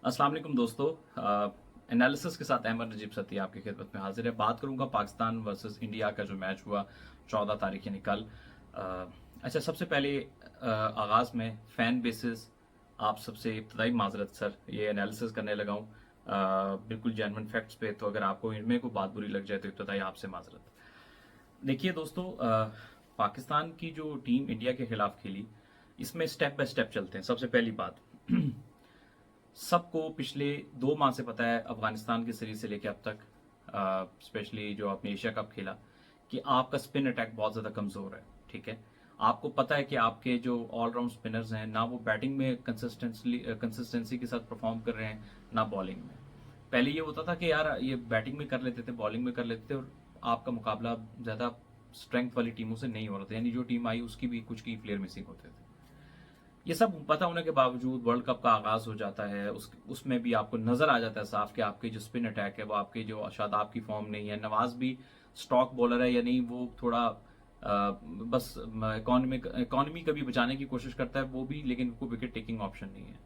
अस्सलाम वालेकुम दोस्तों। एनालिसिस के साथ अहमद नजीब सती आपकी खिदमत में हाजिर है। बात करूंगा पाकिस्तान वर्सेस इंडिया का जो मैच हुआ 14 तारीख यानी कल। अच्छा, सबसे पहले आगाज़ में फ़ैन बेसिस आप सबसे इब्तदाई माजरत सर, ये एनालिसिस करने लगा हूँ बिल्कुल जेन्युइन फैक्ट्स पे, तो अगर आपको इनमें कोई बात बुरी लग जाए तो इब्तदाई आपसे माजरत। देखिए दोस्तों, पाकिस्तान की जो टीम इंडिया के खिलाफ खेली, इसमें स्टेप बाय स्टेप चलते हैं। सबसे पहली बात, सबको पिछले 2 माह से पता है अफगानिस्तान की सीरीज से लेकर अब तक, स्पेशली जो आपने एशिया कप खेला, कि आपका स्पिन अटैक बहुत ज़्यादा कमज़ोर है। ठीक है, आपको पता है कि आपके जो ऑलराउंड स्पिनर्स हैं ना, वो बैटिंग में कंसिस्टेंसी के साथ परफॉर्म कर रहे हैं, ना बॉलिंग में। पहले ये होता था कि यार ये बैटिंग में कर लेते थे, बॉलिंग में कर लेते थे, और आपका मुकाबला ज़्यादा स्ट्रेंथ वाली टीमों से नहीं हो रहा था, यानी जो टीम आई उसकी भी कुछ की प्लेयर मिसिंग होते थे। ये सब पता होने के बावजूद वर्ल्ड कप का आगाज हो जाता है, उसमें भी आपको नजर आ जाता है साफ कि आपके जो स्पिन अटैक है वो आपके जो शादाब की फॉर्म नहीं है। नवाज भी स्टॉक बॉलर है, यानी वो थोड़ा बस इकोनॉमी कभी बचाने की कोशिश करता है वो भी, लेकिन वो विकेट टेकिंग ऑप्शन नहीं है।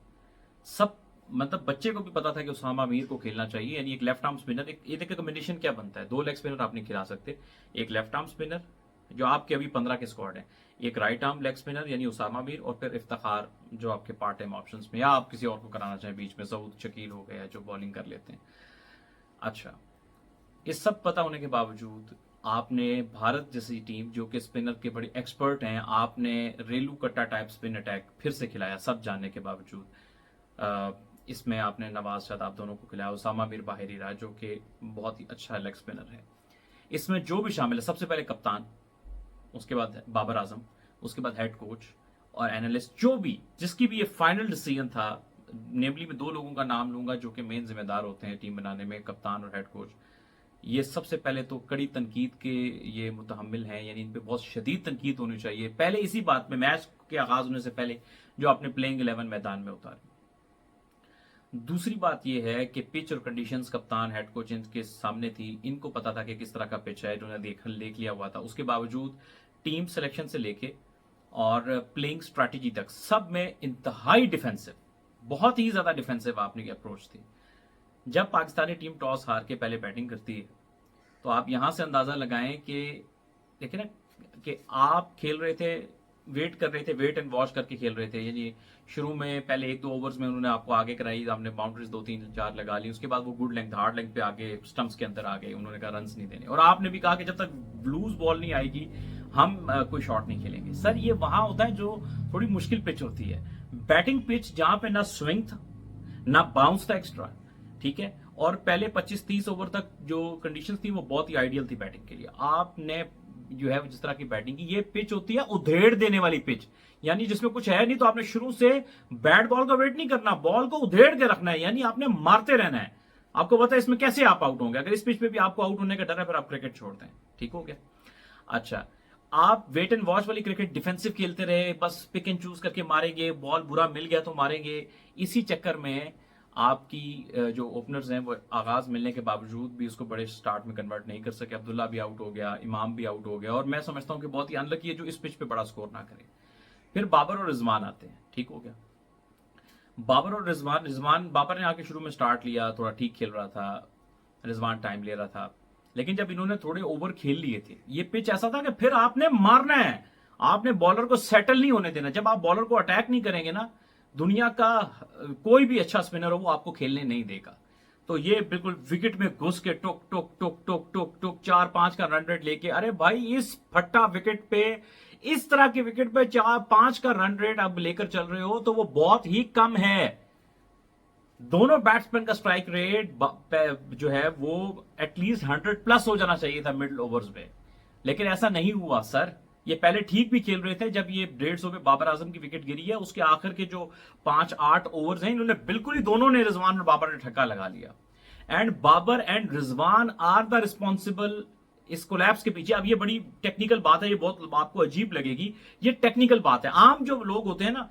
सब मतलब बच्चे को भी पता था कि उसामा मीर को खेलना चाहिए, यानी एक लेफ्ट आर्म स्पिनर। ये देखिए कॉम्बिनेशन क्या बनता है, 2 लेग स्पिनर आप नहीं खिला सकते। एक लेफ्ट आर्म स्पिनर जो आपके अभी 15 के स्क्वाड है, एक राइट आर्म लेग स्पिनर यानी उसामा मीर, और फिर इफ्तिखार जो आपके पार्ट टाइम ऑप्शन में, या आप किसी और को कराना चाहें बीच में, सऊद शकील हो गया जो बॉलिंग कर लेते हैं। अच्छा, इस सब पता होने के बावजूद आपने भारत जैसी टीम जो कि स्पिनर के बड़े एक्सपर्ट हैं, आपने रेलू कट्टा टाइप स्पिन अटैक फिर से खिलाया सब जानने के बावजूद। इसमें आपने नवाज शादाब दोनों को खिलाया, उसामा मीर बाहरी रहा जो कि बहुत ही अच्छा लेग स्पिनर है। इसमें जो भी शामिल है, सबसे पहले कप्तान, उसके बाद बाबर आजम, उसके बाद हेड कोच और एनालिस्ट, जो भी जिसकी भी ये फाइनल डिसीजन था। नेमली मैं 2 लोगों का नाम लूंगा जो कि मेन जिम्मेदार होते हैं टीम बनाने में, कप्तान और हेड कोच। ये सबसे पहले तो कड़ी तनकीद के ये मुतहम्मिल हैं, यानी इन पे बहुत शदीद तनकीद होनी चाहिए पहले इसी बात में, मैच के आगाज होने से पहले, जो आपने प्लेइंग 11 मैदान में उतारी। दूसरी बात यह है कि पिच और कंडीशंस कप्तान हेड कोच इनके सामने थी, इनको पता था कि किस तरह का पिच है, इन्होंने देख लिया हुआ था। उसके बावजूद टीम सिलेक्शन से लेके और प्लेइंग स्ट्रैटेजी तक सब में इंतहाई डिफेंसिव, बहुत ही ज्यादा डिफेंसिव आपने अप्रोच थी। जब पाकिस्तानी टीम टॉस हार के पहले बैटिंग करती है, तो आप यहां से अंदाजा लगाएं कि देखिए ना कि आप खेल रहे थे, वेट कर रहे थे, वेट एंड वॉच करके खेल रहे थे। यानी शुरू में पहले 1-2 ओवर्स में उन्होंने आपको आगे कराई, आपने बाउंड्रीज 2-3-4 लगा ली, उसके बाद वो गुड लेंथ, हार्ड लेंथ पे आगे स्टंप्स के अंदर आ गए, उन्होंने कहा रन्स नहीं देने, और आपने भी कहा कि जब तक ब्लूज बॉल नहीं आएगी हम कोई शॉट नहीं खेलेंगे। सर ये वहां होता है जो थोड़ी मुश्किल पिच होती है, बैटिंग पिच, जहां पे ना स्विंग था ना बाउंस था एक्स्ट्रा। ठीक है, और पहले 25-30 ओवर तक जो कंडीशंस थी वो बहुत ही आइडियल थी बैटिंग के लिए। आपने जो है जिस तरह की बैटिंग की, ये पिच होती है उधेड़ देने वाली पिच, यानी जिसमें कुछ है नहीं, तो आपने शुरू से बैट बॉल का वेट नहीं करना, बॉल को उधेड़ के रखना है, यानी आपने मारते रहना है। आपको पता है इसमें कैसे आप आउट होंगे, अगर इस पिच पे भी आपको आउट होने का डर है फिर आप क्रिकेट छोड़ दें। ठीक हो गया। अच्छा, आप वेट एंड वॉच वाली क्रिकेट डिफेंसिव खेलते रहे, बस पिक एंड चूज करके मारेंगे, बॉल बुरा मिल गया तो मारेंगे। इसी चक्कर में आपकी जो ओपनर्स हैं वो आगाज मिलने के बावजूद भी उसको बड़े स्टार्ट में कन्वर्ट नहीं कर सके। अब्दुल्ला भी आउट हो गया, इमाम भी आउट हो गया, और मैं समझता हूं कि बहुत ही अनलकी है जो इस पिच पे बड़ा स्कोर ना करे। फिर बाबर और रिजवान आते हैं। ठीक हो गया, बाबर और रिजवान बाबर ने आके शुरू में स्टार्ट लिया, थोड़ा ठीक खेल रहा था, रिजवान टाइम ले रहा था, लेकिन जब इन्होंने थोड़े ओवर खेल लिए थे, ये पिच ऐसा था कि फिर आपने मारना है, आपने बॉलर को सेटल नहीं होने देना। जब आप बॉलर को अटैक नहीं करेंगे ना, दुनिया का कोई भी अच्छा स्पिनर हो वो आपको खेलने नहीं देगा। तो ये बिल्कुल विकेट में घुस के टुक टुक टुक टुक टुक टुक 4-5 का रन रेट लेके, अरे भाई इस फट्टा विकेट पे, इस तरह के विकेट पे 4-5 का रन रेट आप लेकर चल रहे हो तो वो बहुत ही कम है। दोनों बैट्समैन का स्ट्राइक रेट जो है वो एटलीस्ट 100+ हो जाना चाहिए था मिडिल ओवर्स में, लेकिन ऐसा नहीं हुआ सर। ये पहले ठीक भी खेल रहे थे, जब ये 150 पे बाबर आजम की विकेट गिरी है, उसके आखिर के जो 5-8 ओवर्स हैं, इन्होंने बिल्कुल ही, दोनों ने, रिजवान और बाबर ने ठक्का लगा लिया। And Babar and Rizwan are the responsible इस कोलैप्स के पीछे। अब ये बड़ी टेक्निकल बात है, ये बहुत आपको अजीब लगेगी, ये टेक्निकल बात है। आम जो लोग होते हैं ना,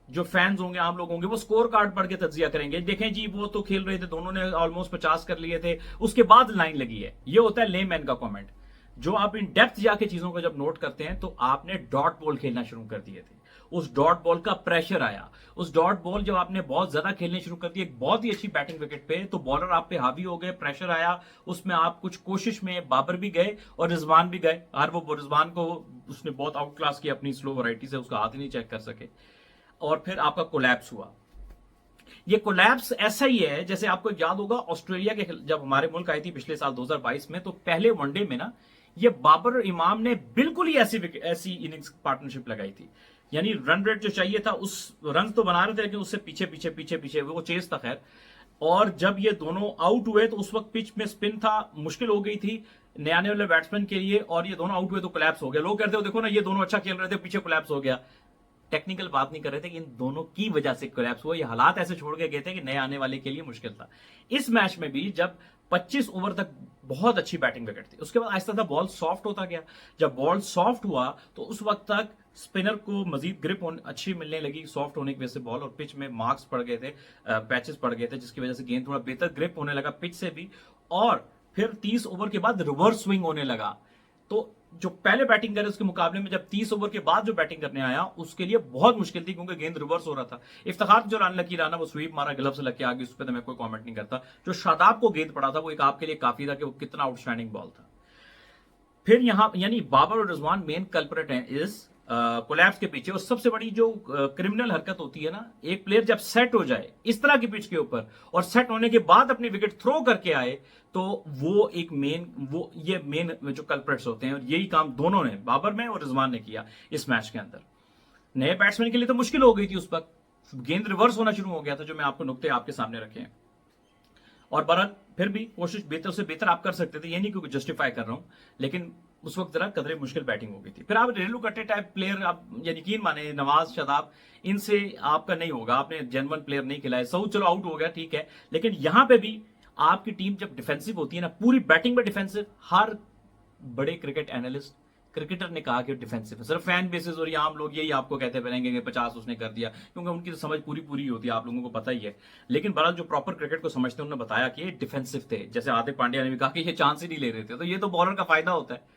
जो फैंस होंगे, आम लोग होंगे, वो स्कोर कार्ड पढ़ के तज्जिया करेंगे, देखें जी वो तो खेल रहे थे, दोनों ने ऑलमोस्ट 50 कर लिए थे, उसके बाद लाइन लगी है। ये होता है लेमैन का कमेंट। जो आप इन डेप्थ जाके चीजों को जब नोट करते हैं, तो आपने डॉट बॉल खेलना शुरू कर दिए थे, उस डॉट बॉल का प्रेशर आया। उस डॉट बॉल जब आपने बहुत ज्यादा खेलने शुरू कर दिए एक बहुत ही अच्छी बैटिंग विकेट पे, तो बॉलर आप पे हावी हो गए, प्रेशर आया, उसमें आप कुछ कोशिश में बाबर भी गए और रिजवान भी गए, और वो रिजवान को उसने बहुत आउट क्लास किया अपनी स्लो वैरायटी से, उसका हाथ ही नहीं चेक कर सके, और फिर आपका कोलैप्स हुआ। ये कोलैप्स ऐसा ही है जैसे आपको याद होगा ऑस्ट्रेलिया के जब हमारे मुल्क आई थी पिछले साल 2022 में, तो पहले वनडे में ना ये बाबर और इमाम ने बिल्कुल ही ऐसी इनिंग्स पार्टनरशिप लगाई थी। यानी रन रेट जो चाहिए था, उस रन तो बना रहे थे लेकिन उससे पीछे पीछे पीछे पीछे वो चेस था खैर। और जब ये दोनों आउट हुए तो उस वक्त पिच में स्पिन था, मुश्किल हो गई थी नए आने वाले बैट्समैन के लिए, और ये दोनों आउट हुए तो कोलैप्स हो गया। लोग कहते हो देखो ना ये दोनों अच्छा खेल रहे थे, पीछे कोलैप्स हो गया। टेक्निकल बात नहीं कर रहे थे कि इन दोनों की वजह से कोलैप्स हुआ, ये हालात ऐसे छोड़ के गए थे कि नए आने वाले के लिए मुश्किल था। इस मैच में भी जब 25 ओवर तक बहुत अच्छी बैटिंग विकेट थी, उसके बाद आहिस्ता आहिस्ता बॉल सॉफ्ट होता गया। जब बॉल सॉफ्ट हुआ तो उस वक्त तक स्पिनर को मजीद ग्रिप अच्छी मिलने लगी सॉफ्ट होने की वजह से बॉल, और पिच में मार्क्स पड़ गए थे, पैचेस पड़ गए थे, जिसकी वजह से गेंद थोड़ा बेहतर ग्रिप होने लगा पिच से भी। और फिर 30 ओवर के बाद रिवर्स स्विंग होने लगा। तो जो पहले बैटिंग करे उसके मुकाबले में जब 30 ओवर के बाद जो बैटिंग करने आया उसके लिए बहुत मुश्किल थी, क्योंकि गेंद रिवर्स हो रहा था। इफ्तिखार जो रन लकी रहा ना, वो स्वीप मारा ग्लव से लग के आगे, उस पर तो मैं कोई कमेंट नहीं करता। जो शादाब को गेंद पड़ा था वो एक आपके लिए काफी था कि वो कितना आउटस्टैंडिंग बॉल था। फिर यहां यानी बाबर और रिजवान मेन कल्प्रेट हैं इस कोलैप्स के पीछे। और सबसे बड़ी जो क्रिमिनल हरकत होती है ना, एक प्लेयर जब सेट हो जाए इस तरह की पिच के ऊपर और सेट होने के बाद अपनी विकेट थ्रो करके आए, तो वो एक ये मेन जो कल्प्रेट्स होते हैं। और यही काम दोनों ने, बाबर में और रिजवान ने किया इस मैच के अंदर। नए बैट्समैन के लिए तो मुश्किल हो गई थी उस वक्त, गेंद रिवर्स होना शुरू हो गया था, जो मैं आपको नुक्ते आपके सामने रखे हैं। और बहरहाल फिर भी कोशिश बेहतर से बेहतर आप कर सकते थे, ये नहीं क्योंकि जस्टिफाई कर रहा हूं, लेकिन उस वक्त जरा कदरे मुश्किल बैटिंग हो गई थी। फिर आप रेलू कट्टे टाइप प्लेयर, आप यकीन माने नवाज, शादाब, इनसे आपका नहीं होगा, आपने जेन्युइन प्लेयर नहीं खिलाए। सऊद चलो आउट हो गया ठीक है, लेकिन यहां पे भी आपकी टीम जब डिफेंसिव होती है ना, पूरी बैटिंग में डिफेंसिव, हर बड़े क्रिकेट एनालिस्ट, क्रिकेटर ने कहा कि डिफेंसिव है। सिर्फ फैन बेसिस और आम लोग यही आपको कहते रहेंगे कि 50 उसने कर दिया, क्योंकि उनकी तो समझ पूरी पूरी होती है, आप लोगों को पता ही है। लेकिन बहरहाल जो प्रॉपर क्रिकेट को समझते हैं उन्होंने बताया कि ये डिफेंसिव थे। जैसे हार्दिक पांड्या ने भी कहा कि ये चांस ही नहीं ले रहे थे, तो ये तो बॉलर का फायदा होता है।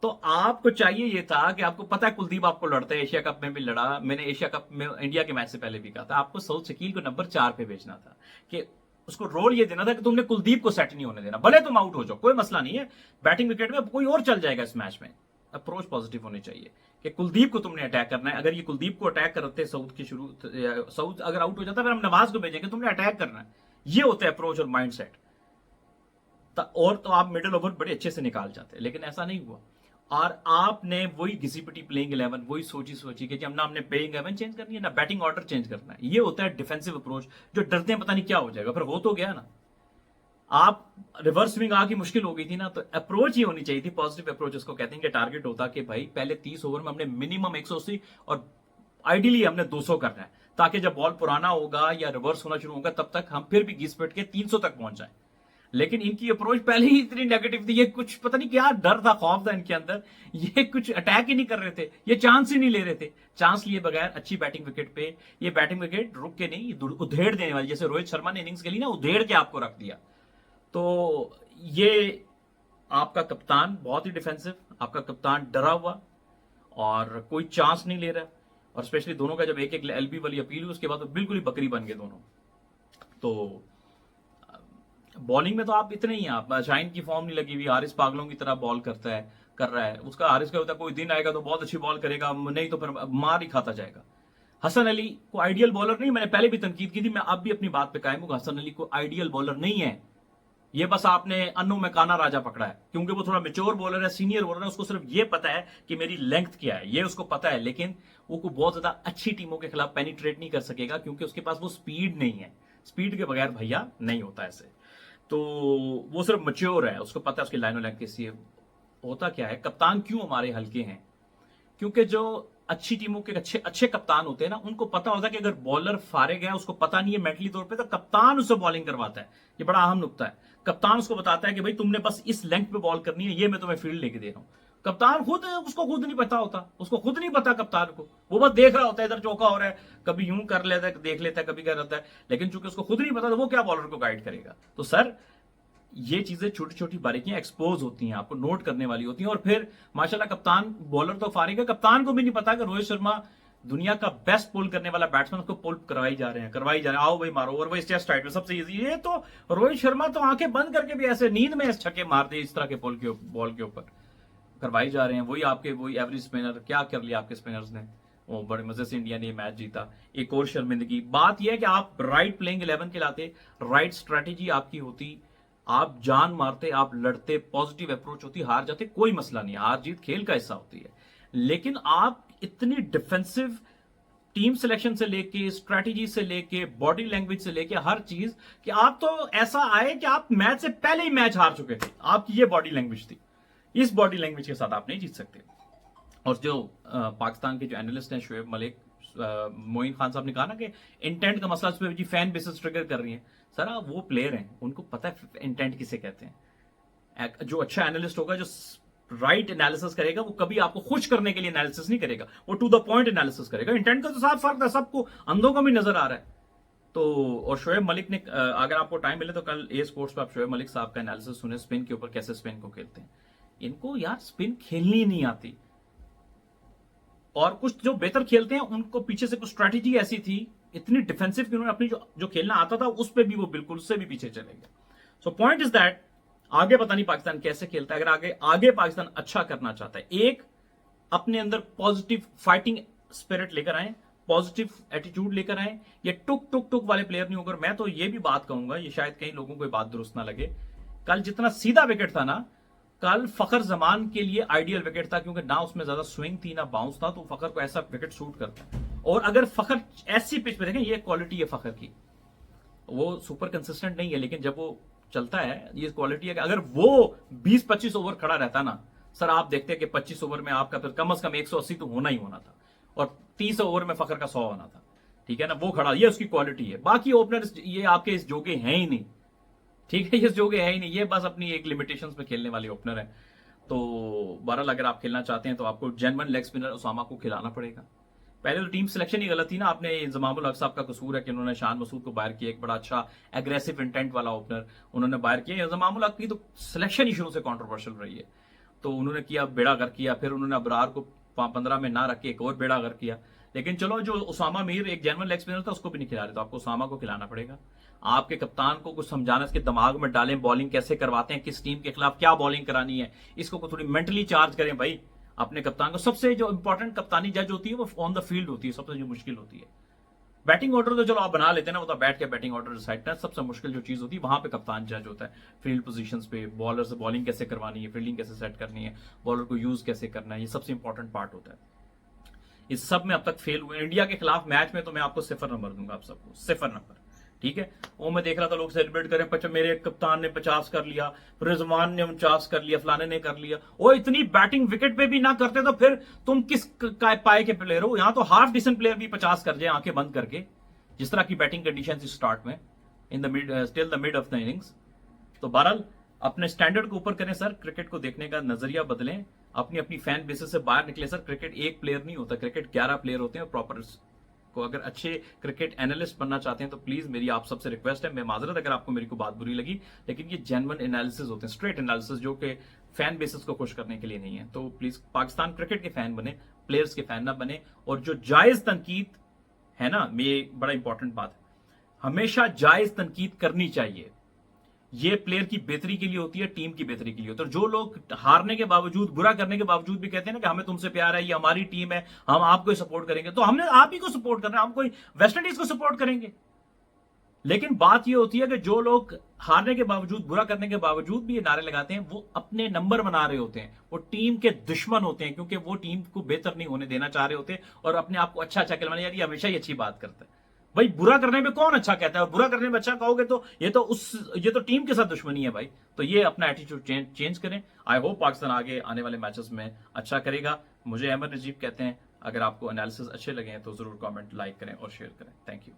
तो आपको चाहिए ये था कि आपको पता है कुलदीप आपको लड़ता है, एशिया कप में भी लड़ा, मैंने एशिया कप में इंडिया के मैच से पहले भी कहा था, आपको सऊद शकील को नंबर 4 पे भेजना था, कि उसको रोल ये देना था कि तुमने कुलदीप को सेट नहीं होने देना, भले तुम आउट हो जाओ कोई मसला नहीं है, बैटिंग विकेट में कोई और चल जाएगा इस मैच में। अप्रोच पॉजिटिव होनी चाहिए कि कुलदीप को तुमने अटैक करना है। अगर ये कुलदीप को अटैक करते सऊद की सऊद अगर आउट हो जाता फिर हम नवाज को भेजेंगे, तुमने अटैक करना है। ये होता है अप्रोच और माइंड सेट। और तो आप मिडिल ओवर बड़े अच्छे से निकाल जाते, लेकिन ऐसा नहीं हुआ। और आपने वही घिसी पिटी प्लेइंग 11, वही सोची सोची कि जब ना हमने प्लेइंग 11 चेंज करनी है ना बैटिंग ऑर्डर चेंज करना है। ये होता है डिफेंसिव अप्रोच, जो डरते हैं पता नहीं क्या हो जाएगा, फिर हो तो गया ना। आप रिवर्स स्विंग आके मुश्किल हो गई थी ना, तो अप्रोच ही होनी चाहिए थी पॉजिटिव अप्रोच, उसको कहते हैं कि टारगेट होता कि भाई पहले 30 ओवर में हमने मिनिमम 180 और आइडियली हमने 200 करना है, ताकि जब बॉल पुराना होगा या रिवर्स होना शुरू होगा तब तक हम फिर भी घिस पिट के 300 तक पहुंच जाए। लेकिन इनकी अप्रोच पहले ही इतनी नेगेटिव थी, ये कुछ पता नहीं क्या डर था, खौफ था इनके अंदर, ये कुछ अटैक ही नहीं कर रहे थे, ये चांस ही नहीं ले रहे थे। चांस लिए बगैर अच्छी बैटिंग विकेट पे, ये बैटिंग विकेट रुक के नहीं, उधेड़ देने वाली, जैसे रोहित शर्मा ने इनिंग्स खेली ना, उधेड़ के आपको रख दिया। तो ये आपका कप्तान बहुत ही डिफेंसिव, आपका कप्तान डरा हुआ और कोई चांस नहीं ले रहा, और स्पेशली दोनों का जब एक एक एलबी वाली अपील हुई उसके बाद तो बिल्कुल ही बकरी बन गए दोनों। तो बॉलिंग में तो आप इतने ही हैं, आप शाइन की फॉर्म नहीं लगी हुई, हारिस पागलों की तरह बॉल कर रहा है, उसका हारिस का होता है कोई दिन आएगा तो बहुत अच्छी बॉल करेगा, नहीं तो फिर मार ही खाता जाएगा। हसन अली को आइडियल बॉलर नहीं, मैंने पहले भी तनकीद की थी, मैं अब भी अपनी बात पे कायम हूं, हसन अली को आइडियल बॉलर नहीं है। ये बस आपने अन्नू में काना राजा पकड़ा है, क्योंकि वो थोड़ा मेच्योर बॉलर है, सीनियर बॉलर है, उसको सिर्फ ये पता है कि मेरी लेंथ क्या है, ये उसको पता है। लेकिन वो को बहुत ज्यादा अच्छी टीमों के खिलाफ पेनिट्रेट नहीं कर सकेगा, क्योंकि उसके पास वो स्पीड नहीं है। स्पीड के बगैर भैया नहीं होता ऐसे। तो वो सिर्फ मच्योर है, उसको पता है उसकी लाइन लेंथ कैसी है। होता क्या है, कप्तान क्यों हमारे हल्के हैं, क्योंकि जो अच्छी टीमों के अच्छे अच्छे कप्तान होते हैं ना, उनको पता होता है कि अगर बॉलर फारिग है, उसको पता नहीं है मेंटली तौर पे, तो कप्तान उससे बॉलिंग करवाता है। ये बड़ा अहम नुकता है। कप्तान उसको बताता है कि भाई तुमने बस इस लेंथ पे बॉल करनी है, ये मैं तुम्हें फील्ड लेके दे रहा हूं। कप्तान खुद उसको खुद नहीं पता होता, उसको खुद नहीं पता कप्तान को, वो बस देख रहा होता है इधर चौका हो रहा है, कभी यूं कर लेता है, देख लेता है, कभी कर रहता है, लेकिन चूंकि उसको खुद नहीं पता तो वो क्या बॉलर को गाइड करेगा। तो सर ये चीजें छोटी छोटी बारीकियां एक्सपोज होती हैं, आपको नोट करने वाली होती हैं। और फिर माशाल्लाह कप्तान, बॉलर तो फारिग है, कप्तान को भी नहीं पता कि रोहित शर्मा दुनिया का बेस्ट पुल करने वाला बैट्समैन उसको पुल करवाई जा रहे हैं, आओ भाई मारो, और वो इस चेस्ट राइट में सबसे इजी। ये तो रोहित शर्मा तो आंखें बंद करके भी ऐसे नींद में छक्के मारते इस तरह के बॉल के ऊपर करवाई जा रहे हैं। वही एवरेज स्पिनर क्या कर लिया आपके स्पिनर्स ने, वो बड़े मजे से इंडिया ने ये मैच जीता। एक और शर्मिंदगी बात यह है कि आप राइट प्लेइंग 11 के लाते, राइट स्ट्रेटेजी आपकी होती, आप जान मारते, आप लड़ते, पॉजिटिव अप्रोच होती, हार जाते कोई मसला नहीं, हार जीत खेल का हिस्सा होती है। लेकिन आप इतनी डिफेंसिव टीम सिलेक्शन से लेके, स्ट्रेटेजी से लेके, बॉडी लैंग्वेज से लेके हर चीज, कि आप तो ऐसा आए कि आप मैच से पहले ही मैच हार चुके थे। आपकी ये बॉडी लैंग्वेज थी, इस बॉडी लैंग्वेज के साथ आप नहीं जीत सकते। और जो पाकिस्तान के जो एनालिस्ट हैं शोएब मलिक, मोइन खान साहब ने कहा ना कि इंटेंट का मसला, उस पर जी फैन बेसिस ट्रिगर कर रही है। सर आप वो प्लेयर हैं, उनको पता है इंटेंट किसे कहते हैं। जो अच्छा एनालिस्ट होगा, जो राइट एनालिसिस करेगा, वो कभी आपको खुश करने के लिए एनालिसिस नहीं करेगा, वो टू द पॉइंट एनालिसिस करेगा। इंटेंट का तो साफ फर्क है, सबको अंधों को भी नजर आ रहा है। तो और शोएब मलिक ने, अगर आपको टाइम मिले तो कल ए स्पोर्ट्स पर आप शोएब मलिक साहब का एनालिसिस सुने, स्पिन के ऊपर कैसे स्पिन को खेलते हैं। इनको यार स्पिन खेलनी नहीं आती, और कुछ जो बेहतर खेलते हैं उनको पीछे से कुछ स्ट्रैटेजी ऐसी थी, इतनी डिफेंसिव कि उन्होंने अपनी जो खेलना आता था उस पर भी वो बिल्कुल उससे भी पीछे चले गए। सो पॉइंट इज दैट आगे पता नहीं पाकिस्तान कैसे खेलता है। अगर आगे पाकिस्तान अच्छा करना चाहता है, एक अपने अंदर पॉजिटिव फाइटिंग स्पिरिट लेकर आए, पॉजिटिव एटीट्यूड लेकर आए। ये टुक टुक टुक वाले प्लेयर नहीं होकर, मैं तो ये भी बात कहूंगा, ये शायद कई लोगों को बात दुरुस्त ना लगे, कल जितना सीधा विकेट था ना, कल फखर जमान के लिए आइडियल विकेट था, क्योंकि ना उसमें ज्यादा स्विंग थी ना बाउंस था, तो फखर को ऐसा विकेट सूट करता है। और अगर फखर ऐसी पिच पे देखें, ये क्वालिटी है फखर की, वो सुपर कंसिस्टेंट नहीं है, लेकिन जब वो चलता है ये क्वालिटी है कि अगर वो 20-25 ओवर खड़ा रहता ना सर, आप देखते हैं कि 25 ओवर में आपका फिर कम से कम 180 तो होना ही होना था, और 30 ओवर में फखर का 100 होना था। ठीक है ना, वो खड़ा, ये उसकी क्वालिटी है। बाकी ओपनर ये आपके इस जोगे हैं ही नहीं, ठीक है, ये जोगे है ही नहीं, ये बस अपनी एक लिमिटेशंस पे खेलने वाले ओपनर है। तो बहरहाल अगर आप खेलना चाहते हैं तो आपको जेन्युइन लेग स्पिनर उसामा को खिलाना पड़ेगा। पहले तो टीम सिलेक्शन ही गलत थी ना, आपने इंजमामुल हक साहब का कसूर है कि उन्होंने शान मसूद को बाहर किया, एक बड़ा अच्छा एग्रेसिव इंटेंट वाला ओपनर उन्होंने बाहर किया। इंजमामुल हक की तो सिलेक्शन ही शुरू से कॉन्ट्रोवर्शियल रही है, तो उन्होंने किया बेड़ा गर्क किया, फिर उन्होंने अबरार को 15 में ना रख के एक और बेड़ा गर्क किया। लेकिन चलो, जो उसामा मीर एक जेन्युइन लेग स्पिनर था, उसको भी नहीं खिला रहे, तो आपको उसामा को खिलाना पड़ेगा। आपके कप्तान को कुछ समझाना, इसके दिमाग में डालें, बॉलिंग कैसे करवाते हैं, किस टीम के खिलाफ क्या बॉलिंग करानी है, इसको थोड़ी मेंटली चार्ज करें भाई अपने कप्तान को। सबसे जो इंपॉर्टेंट कप्तानी जज होती है वो ऑन द फील्ड होती है, सबसे जो मुश्किल होती है। बैटिंग ऑर्डर तो चलो आप बना लेते हैं ना, वो तो बैठ के बैटिंग ऑर्डर डिसाइड करना, सबसे मुश्किल जो चीज होती है वहां पे कप्तान जज होता है। फील्ड पोजीशंस पे बॉलर से बॉलिंग कैसे करवानी है, फील्डिंग कैसे सेट करनी है, बॉलर को यूज कैसे करना है, ये सबसे इंपॉर्टेंट पार्ट होता है। इस सब में अब तक फेल हुए। इंडिया के खिलाफ मैच में तो मैं आपको 0 नंबर दूंगा, आप सबको 0 नंबर। ठीक है, वो मैं देख रहा था लोग सेलिब्रेट करें, मेरे कप्तान ने 50 कर लिया, रिजवान ने 49 कर लिया, फलाने ने कर लिया। वो इतनी बैटिंग विकेट पे भी ना करते तो फिर तुम किस पाए के प्लेयर हो? यहां तो हाफ डिसेंट प्लेयर भी 50 कर जाए आंखें बंद करके, जिस तरह की बैटिंग कंडीशन थी स्टार्ट में, in the mid, still the mid of the innings. तो बहरहाल अपने स्टैंडर्ड को ऊपर करें सर, क्रिकेट को देखने का नजरिया बदलें, अपनी अपनी फैन बेसिस से बाहर निकले सर। क्रिकेट एक प्लेयर नहीं होता, क्रिकेट 11 प्लेयर होते हैं प्रॉपर को। अगर अच्छे क्रिकेट एनालिस्ट बनना चाहते हैं तो प्लीज मेरी आप सबसे रिक्वेस्ट है, मैं माजरत अगर आपको मेरी को बात बुरी लगी, लेकिन ये जेन्युइन एनालिसिस होते हैं, स्ट्रेट एनालिसिस, जो कि फैन बेसिस को खुश करने के लिए नहीं है। तो प्लीज पाकिस्तान क्रिकेट के फैन बने, प्लेयर्स के फैन ना बने। और जो जायज तनकीद है ना, ये बड़ा इंपॉर्टेंट बात है, हमेशा जायज तनकीद करनी चाहिए। ये प्लेयर की बेहतरी के लिए होती है, टीम की बेहतरी के लिए होती है। तो जो लोग हारने के बावजूद, बुरा करने के बावजूद भी कहते हैं ना कि हमें तुमसे प्यार है, ये हमारी टीम है, हम आपको सपोर्ट करेंगे, तो हमने आप ही को सपोर्ट करना है, हम कोई वेस्ट इंडीज को सपोर्ट करेंगे? लेकिन बात ये होती है कि जो लोग हारने के बावजूद, बुरा करने के बावजूद भी ये नारे लगाते हैं, वो अपने नंबर बना रहे होते हैं, वो टीम के दुश्मन होते हैं, क्योंकि वो टीम को बेहतर नहीं होने देना चाह रहे होते और अपने आप को अच्छा अच्छा खिलवाने। यार ये हमेशा ही अच्छी बात करता है भाई, बुरा करने में कौन अच्छा कहता है? और बुरा करने में अच्छा कहोगे तो ये तो टीम के साथ दुश्मनी है भाई। तो ये अपना एटीट्यूड चेंज करें। आई होप पाकिस्तान आगे आने वाले मैचेस में अच्छा करेगा। मुझे अहमद नजीब कहते हैं। अगर आपको एनालिसिस अच्छे लगे हैं तो जरूर कमेंट, लाइक करें और शेयर करें। Thank you.